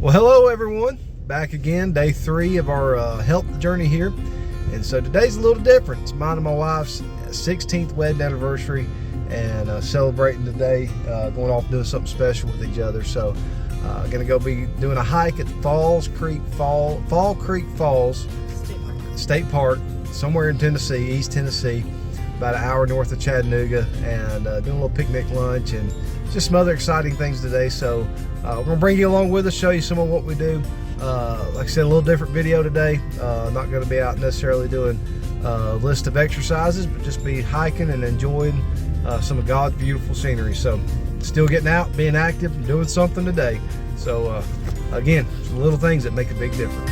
Well, hello everyone. Back again, day 3 of our health journey here. And so today's a little different. It's mine and my wife's 16th wedding anniversary, and celebrating today, going off doing something special with each other. So gonna go be doing a hike at Fall Creek Falls State Park, somewhere in Tennessee, East Tennessee, about an hour north of Chattanooga, and doing a little picnic lunch and just some other exciting things today. So we're gonna bring you along with us, show you some of what we do. Like I said, a little different video today. Not gonna be out necessarily doing a list of exercises, but just be hiking and enjoying some of God's beautiful scenery. So still getting out, being active, and doing something today. So again, some little things that make a big difference.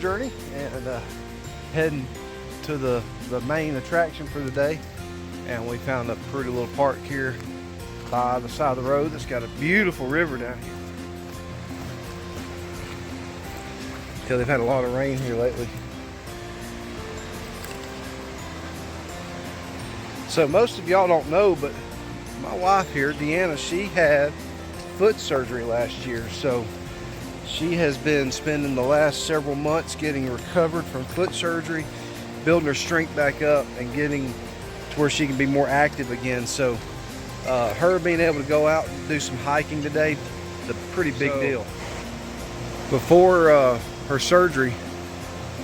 Journey and heading to the main attraction for the day, and we found a pretty little park here by the side of the road that's got a beautiful river down here. They've had a lot of rain here lately. So most of y'all don't know, but my wife here, Deanna, she had foot surgery last year. So she has been spending the last several months getting recovered from foot surgery, building her strength back up, and getting to where she can be more active again. So her being able to go out and do some hiking today is a pretty big deal. Before her surgery,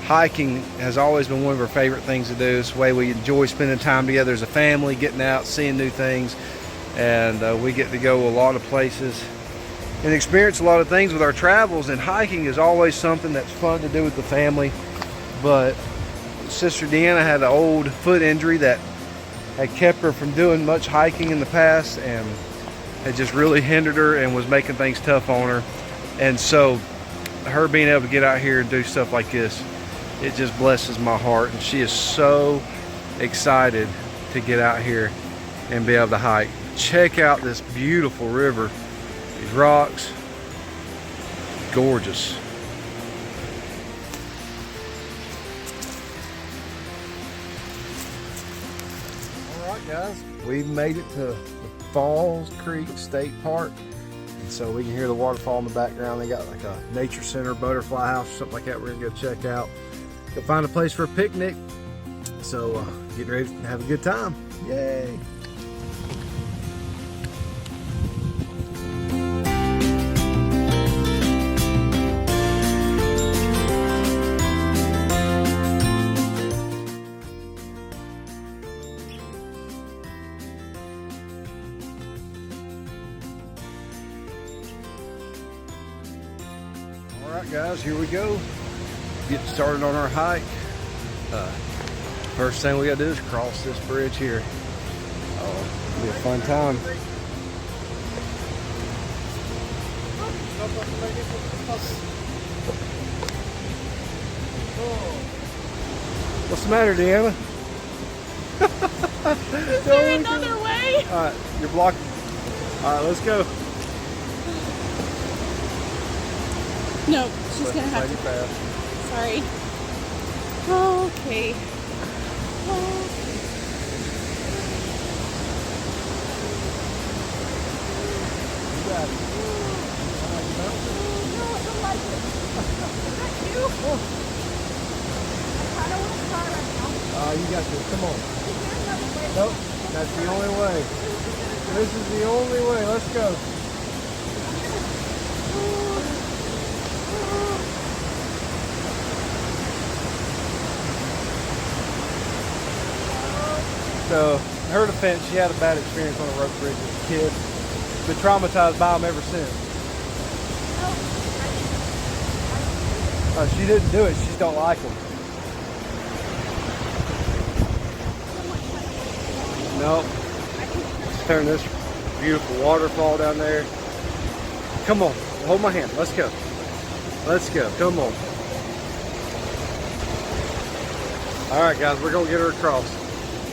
hiking has always been one of her favorite things to do. It's the way we enjoy spending time together as a family, getting out, seeing new things, and we get to go a lot of places and experience a lot of things with our travels, and hiking is always something that's fun to do with the family. But Sister Deanna had an old foot injury that had kept her from doing much hiking in the past, and had just really hindered her and was making things tough on her. And so her being able to get out here and do stuff like this, it just blesses my heart, and she is so excited to get out here and be able to hike. Check out this beautiful river. These rocks, gorgeous. All right, guys, we've made it to the Falls Creek State Park, and so we can hear the waterfall in the background. They got like a nature center, butterfly house, or something like that. We're gonna go check out. Go find a place for a picnic. So get ready to have a good time. Yay! Alright guys, here we go. Getting started on our hike. First thing we gotta do is cross this bridge here. Oh, it'll be a fun time. What's the matter, Deanna? Is there another way? Alright, you're blocking. Alright, let's go. No, she's gonna have to. Fast. Sorry. Okay. You got it. No, I don't like it. Is that you? I kind of want to try right now. You got this. Come on. Is there another way? Nope. That's the only way. This is the only way. Let's go. So, in her defense, she had a bad experience on a rope bridge as a kid. Been traumatized by them ever since. She didn't do it. She just don't like them. Nope. Let's turn this beautiful waterfall down there. Come on, hold my hand. Let's go. Let's go. Come on. All right, guys, we're gonna get her across.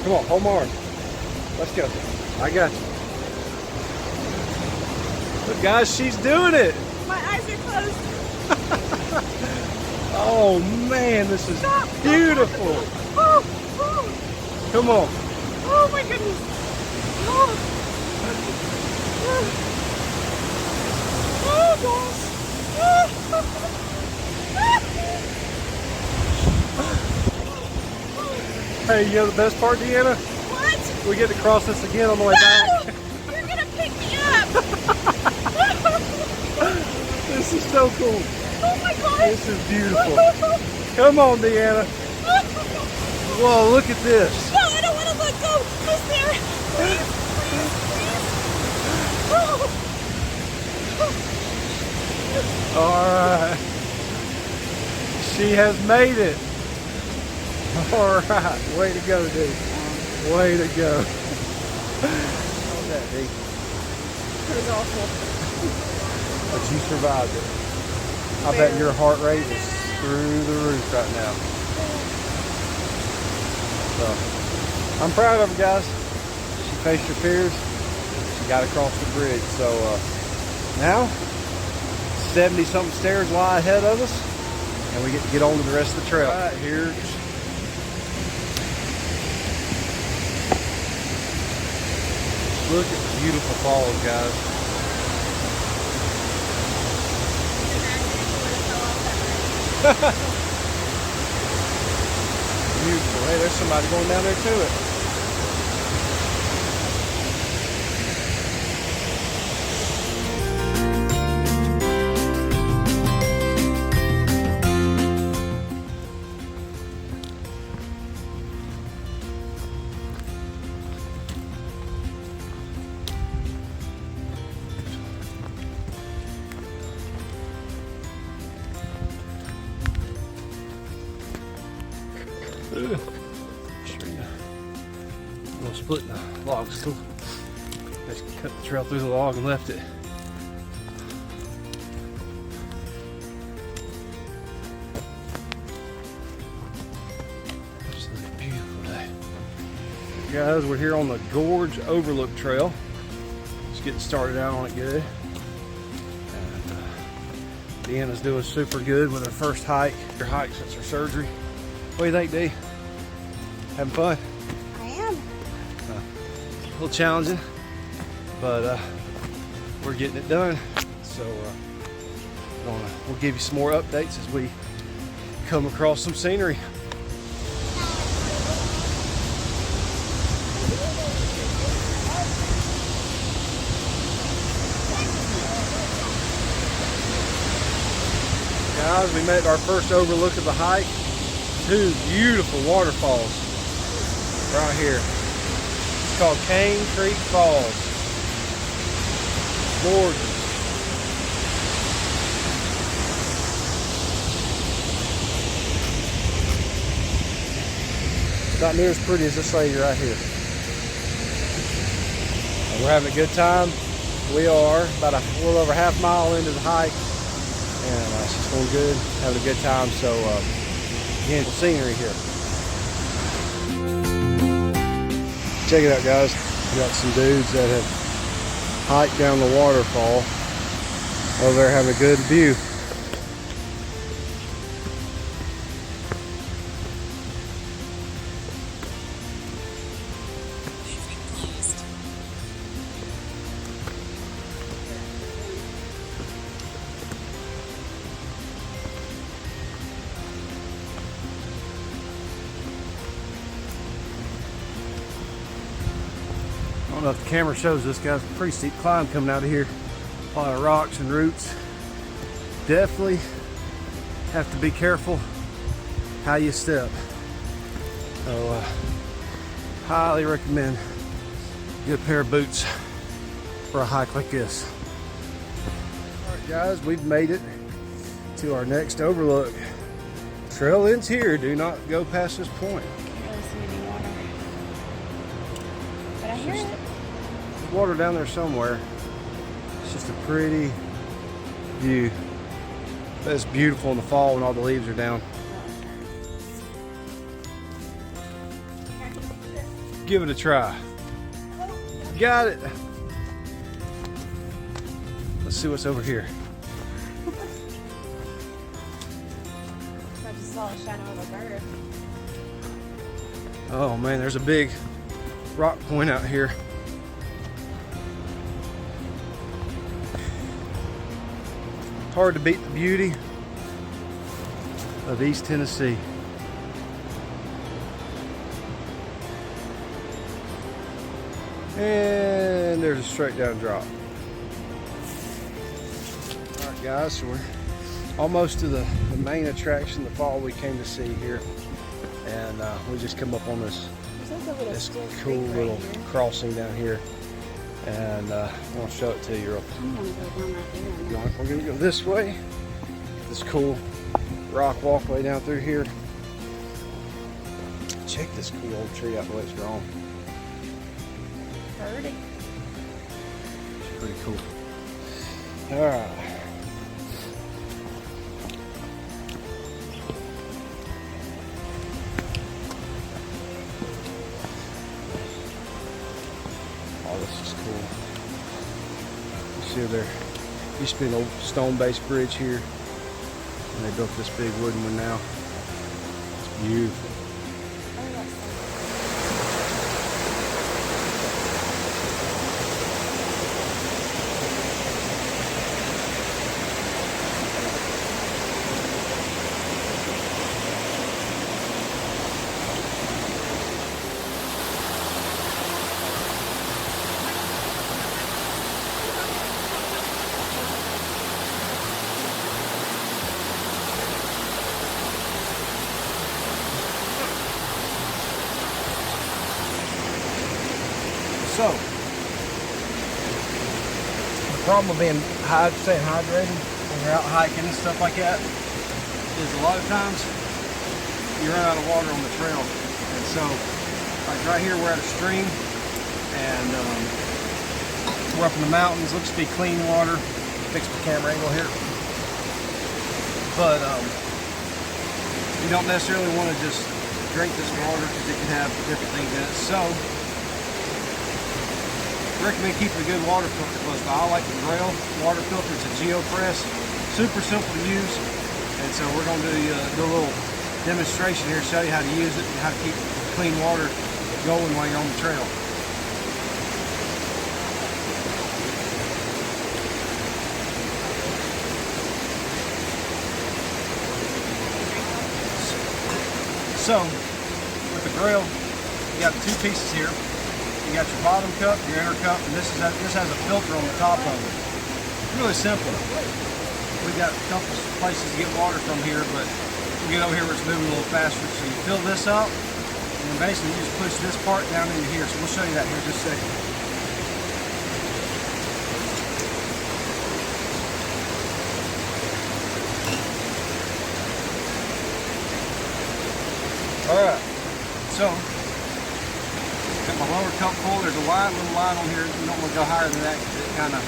Come on, hold my arm. Let's go. I got you. Look, guys, she's doing it. My eyes are closed. Oh man, this is beautiful. Oh, oh, Come on. oh my goodness. Oh, oh gosh. Hey, you know the best part, Deanna? What? We get to cross this again on the way back. No! You're gonna pick me up. This is so cool. Oh my gosh. This is beautiful. Come on, Deanna. Whoa, look at this. No, I don't want to let go. Who's there? Please, please, please. Oh. All right. She has made it. All right. Way to go, dude. Way to go. How's that, D? That was awful. But you survived it. I bet your heart rate is through the roof right now. So, I'm proud of her, guys. She faced her fears. She got across the bridge. So now, 70-something stairs lie ahead of us, and we get to get on to the rest of the trail. Right here. Look at the beautiful falls, guys. Beautiful. Hey, there's somebody going down there to it. I'm splitting the logs. Cool. Just cut the trail through the log and left it. It's a beautiful day. Guys, we're here on the Gorge Overlook Trail. Just getting started out on it good. And Deanna's doing super good with her first hike. Her hike since her surgery. What do you think, Dee? Having fun? I am. A little challenging, but we're getting it done. So we'll give you some more updates as we come across some scenery. Guys, we made our first overlook of the hike. Two beautiful waterfalls right here. It's called Cane Creek Falls. Gorgeous. Not near as pretty as this lady right here. And we're having a good time. We are about a little over half mile into the hike, and it's just going good, having a good time. So again, scenery here. Check it out, guys. We got some dudes that have hiked down the waterfall over there having a good view. I don't know if the camera shows this, guys. Pretty steep climb coming out of here. A lot of rocks and roots. Definitely have to be careful how you step. So highly recommend a good pair of boots for a hike like this. All right, guys, we've made it to our next overlook. Trail ends here. Do not go past this point. Can't really see any water. But I hear it. There's water down there somewhere. It's just a pretty view. But it's beautiful in the fall when all the leaves are down. Give it a try. Got it. Let's see what's over here. I just saw a shadow of a bird. Oh man, there's a big rock point out here. Hard to beat the beauty of East Tennessee. And there's a straight down drop. Alright guys, so we're almost to the main attraction, the fall we came to see here. And we just come up on this cool little crossing down here. And I want to show it to you real quick. We're going to go this way. This cool rock walkway down through here. Check this cool old tree out the way it's grown. Pretty. It's pretty cool. Alright. Oh, this is cool. You see there used to be an old stone-based bridge here, and they built this big wooden one now. It's beautiful. So, the problem with being staying hydrated when you're out hiking and stuff like that is a lot of times you run out of water on the trail. And so, like right here, we're at a stream, and we're up in the mountains. Looks to be clean water. Fix the camera angle here. But you don't necessarily want to just drink this water because it can have different things in it. So, I recommend keeping a good water filter close by. I like the Grail water filter. It's a GeoPress. Super simple to use. And so we're going to do a little demonstration here, show you how to use it and how to keep clean water going while you're on the trail. So, with the Grail, you got two pieces here. You got your bottom cup, your inner cup, and this has a filter on the top of it. It's really simple. We got a couple places to get water from here, but we'll get over here where it's moving a little faster. So you fill this up, and then basically you just push this part down into here. So we'll show you that here in just a second. All right, so got my lower cup full. There's a little line on here. You don't want to go higher than that because it kind of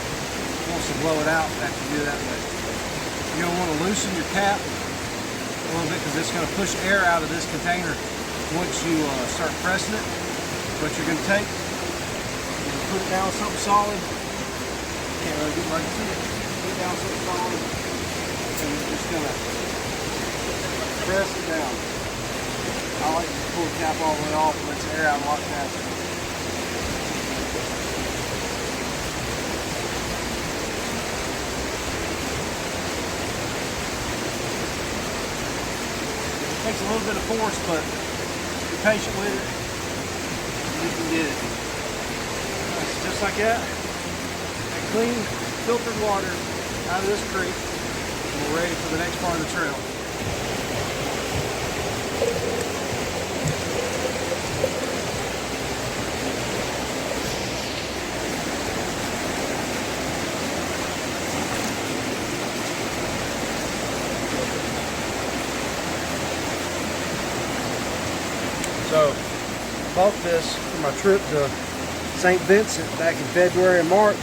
wants to blow it out after you do that. But you're going to want to loosen your cap a little bit because it's going to push air out of this container once you start pressing it. What you're going to take, put it down something solid. Can't really get right to it. Put it down something solid, and you're just going to press it down. I like to pull the cap all the way off and let the air out a lot faster. It takes a little bit of force, but be patient with it, you can get it. Just like that. And clean, filtered water out of this creek, and we're ready for the next part of the trail. So, bought this for my trip to St. Vincent back in February and March.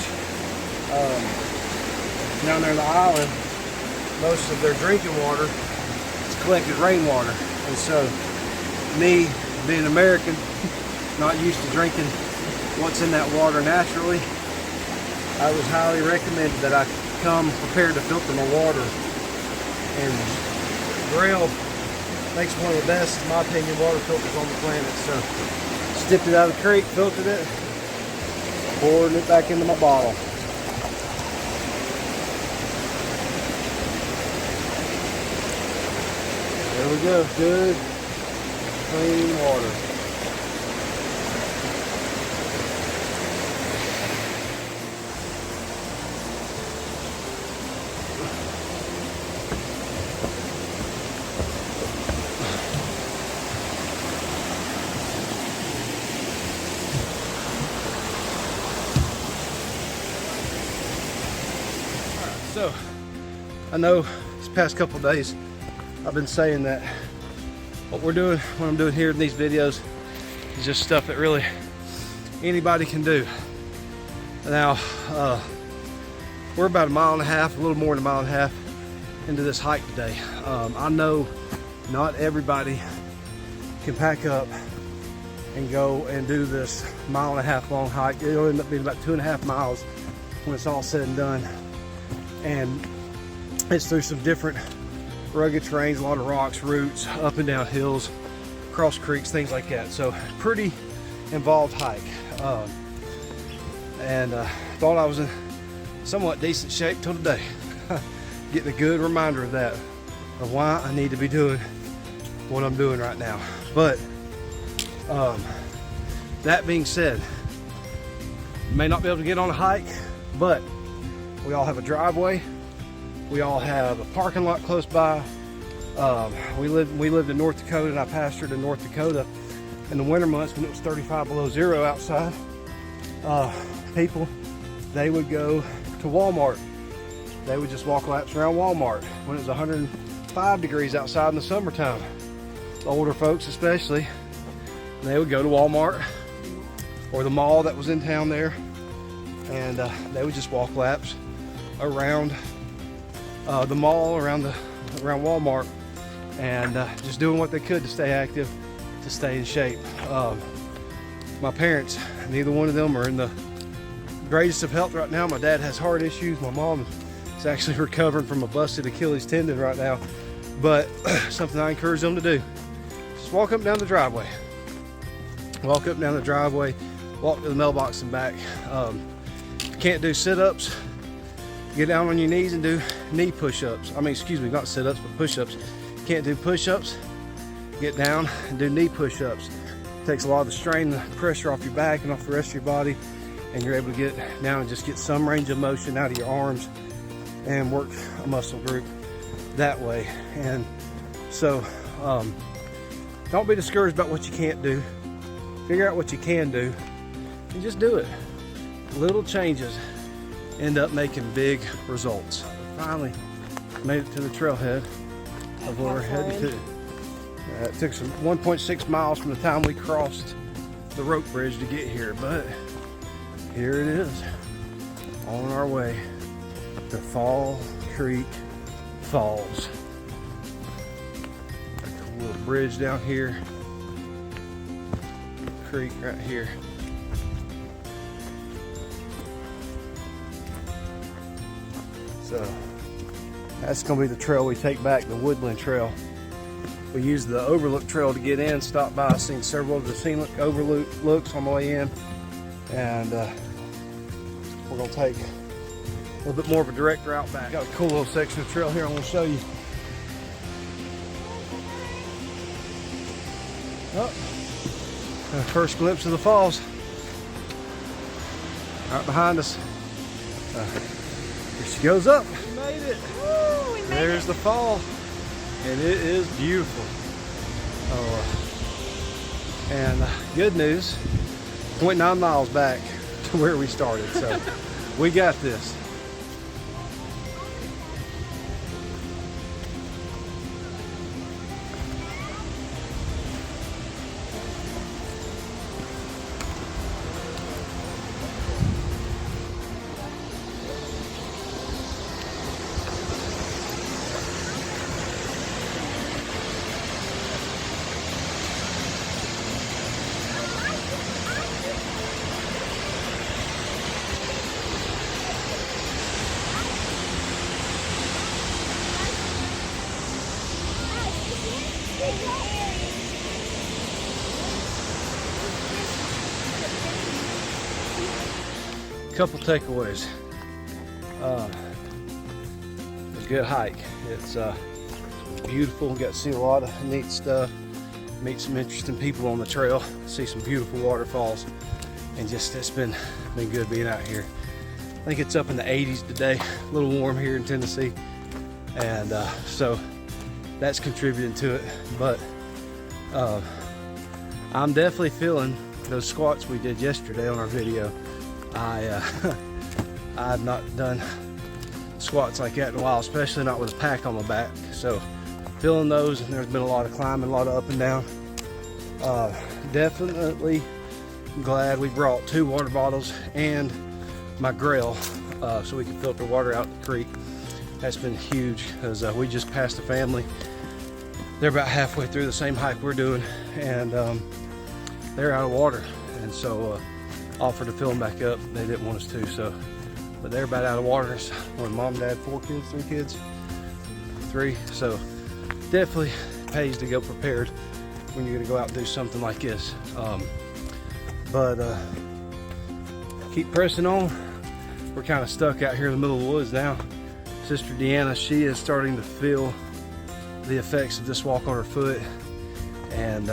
Down there on the island. most of their drinking water is collected rainwater. And so me, being American, not used to drinking what's in that water naturally, I was highly recommended that I come prepared to filter my water. And Grail makes one of the best, in my opinion, water filters on the planet. So dipped it out of the creek, filtered it, poured it back into my bottle. There we go, good, clean water. So, I know this past couple of days I've been saying that what I'm doing here in these videos is just stuff that really anybody can do. Now, we're about a mile and a half, a little more than a mile and a half into this hike today. I know not everybody can pack up and go and do this mile and a half long hike. It'll end up being about 2.5 miles when it's all said and done. And it's through some different rugged terrains, a lot of rocks, roots, up and down hills, cross creeks, things like that. So pretty involved hike. Thought I was in somewhat decent shape till today. Getting a good reminder of that, of why I need to be doing what I'm doing right now. But that being said, you may not be able to get on a hike, but we all have a driveway. We all have a parking lot close by. We lived in North Dakota, and I pastored in North Dakota in the winter months when it was 35 below zero outside. People, they would go to Walmart. They would just walk laps around Walmart when it was 105 degrees outside in the summertime. Older folks especially, they would go to Walmart or the mall that was in town there, and they would just walk laps around the mall, around Walmart, and just doing what they could to stay active, to stay in shape. My parents, neither one of them are in the greatest of health right now. My dad has heart issues. My mom is actually recovering from a busted Achilles tendon right now. But something I encourage them to do, just walk up and down the driveway. Walk up and down the driveway, walk to the mailbox and back. If you can't do sit-ups, get down on your knees and do knee push-ups. I mean, excuse me, not sit-ups, but push-ups. Can't do push-ups, get down and do knee push-ups. Takes a lot of the strain, the pressure off your back and off the rest of your body, and you're able to get down and just get some range of motion out of your arms and work a muscle group that way. And so don't be discouraged about what you can't do. Figure out what you can do and just do it. Little changes end up making big results. Finally made it to the trailhead of where we're headed to. It took some 1.6 miles from the time we crossed the rope bridge to get here, but here it is, on our way to Fall Creek Falls. A little bridge down here, creek right here. So that's gonna be the trail we take back, the Woodland Trail. We used the Overlook Trail to get in, stopped by, seen several of the scenic overlooks on the way in, and we're gonna take a little bit more of a direct route back. Got a cool little section of trail here I'm gonna show you. Oh, first glimpse of the falls, right behind us. Here she goes up. We made it. Woo, we made There's it. the fall, and it is beautiful. And good news, 0.9 miles back to where we started, so we got this. Couple takeaways. A good hike. It's beautiful. Got to see a lot of neat stuff. Meet some interesting people on the trail. See some beautiful waterfalls, and just it's been good being out here. I think it's up in the 80s today. A little warm here in Tennessee, and so that's contributing to it. But I'm definitely feeling those squats we did yesterday on our video. I've not done squats like that in a while, especially not with a pack on my back. So feeling those, and there's been a lot of climbing, a lot of up and down. Definitely glad we brought 2 water bottles and my grill so we can filter water out the creek. That's been huge, because we just passed a family. They're about halfway through the same hike we're doing, and they're out of water, and so offered to fill them back up. They didn't want us to, so, but they're about out of water. So, when mom, dad, 4 kids, 3 kids, 3. So definitely pays to go prepared when you're gonna go out and do something like this. But keep pressing on. We're kind of stuck out here in the middle of the woods now. Sister Deanna, she is starting to feel the effects of this walk on her foot, and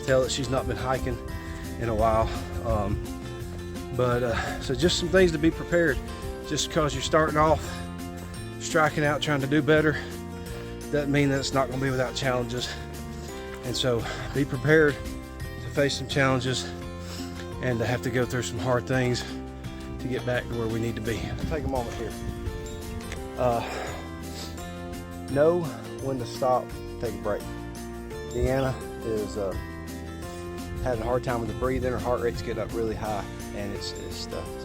tell that she's not been hiking in a while. So just some things to be prepared. Just because you're starting off, striking out, trying to do better, doesn't mean that it's not going to be without challenges. And so be prepared to face some challenges and to have to go through some hard things to get back to where we need to be. I'll take a moment here. Know when to stop, take a break. Deanna is having a hard time with the breathing. Her heart rate's getting up really high, and it's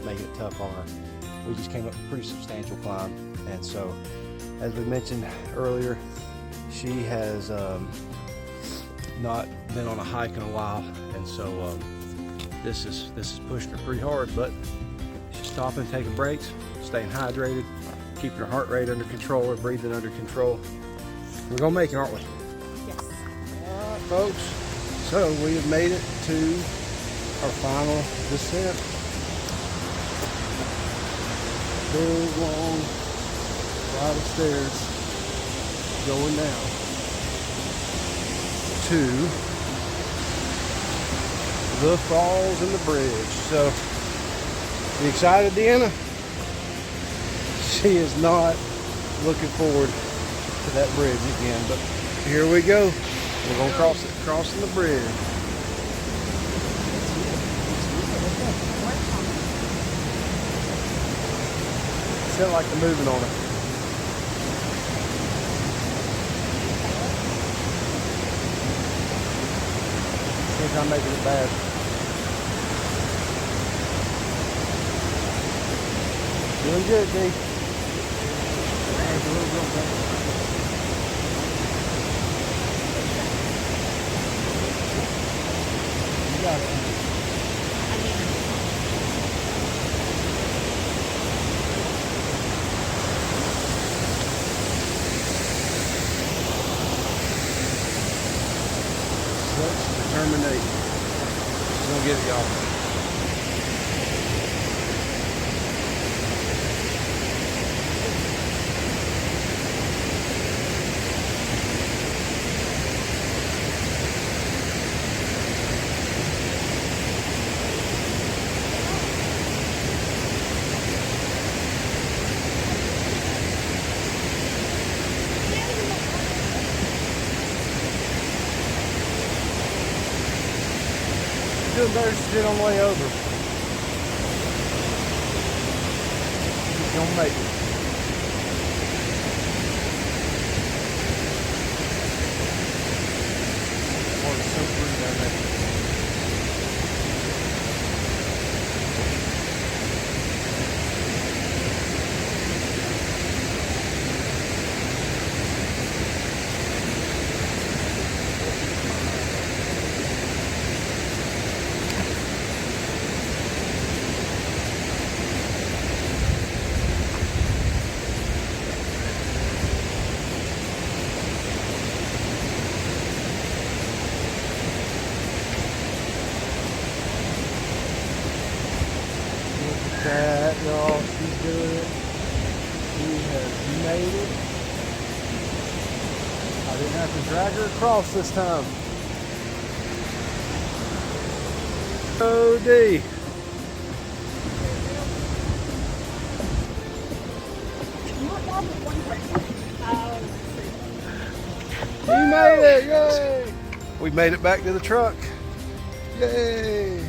making it tough on her. We just came up a pretty substantial climb, and so as we mentioned earlier, she has not been on a hike in a while, and so this is pushing her pretty hard. But she's stopping, taking breaks, staying hydrated, keeping her heart rate under control, her breathing under control. We're gonna make it, aren't we? Yes. All right, folks. So we have made it to our final descent. Big, long flight of stairs going down to the falls and the bridge. So, you excited, Deanna? She is not looking forward to that bridge again, but here we go. We're gonna crossing the bridge. Felt like they're moving on it. Think I'm making it bad. Doing good, D. You got it. Such determination. She's gonna get it, y'all. Doing better to sit on the way over. She's gonna make it. Water's so pretty down there. have to drag her across this time. Oh, D. You made it! Yay! We made it back to the truck. Yay!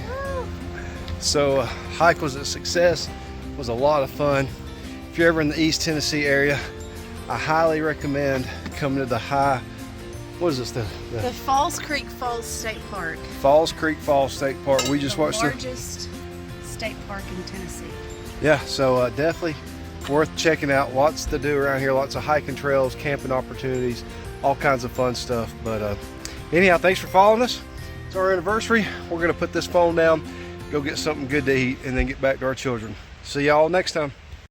So hike was a success. It was a lot of fun. If you're ever in the East Tennessee area, I highly recommend coming to the what is this? The Falls Creek Falls State Park. Falls Creek Falls State Park. We just watched the largest state park in Tennessee. Yeah, so definitely worth checking out. Lots to do around here. Lots of hiking trails, camping opportunities, all kinds of fun stuff. But anyhow, thanks for following us. It's our anniversary. We're gonna put this phone down, go get something good to eat, and then get back to our children. See y'all next time.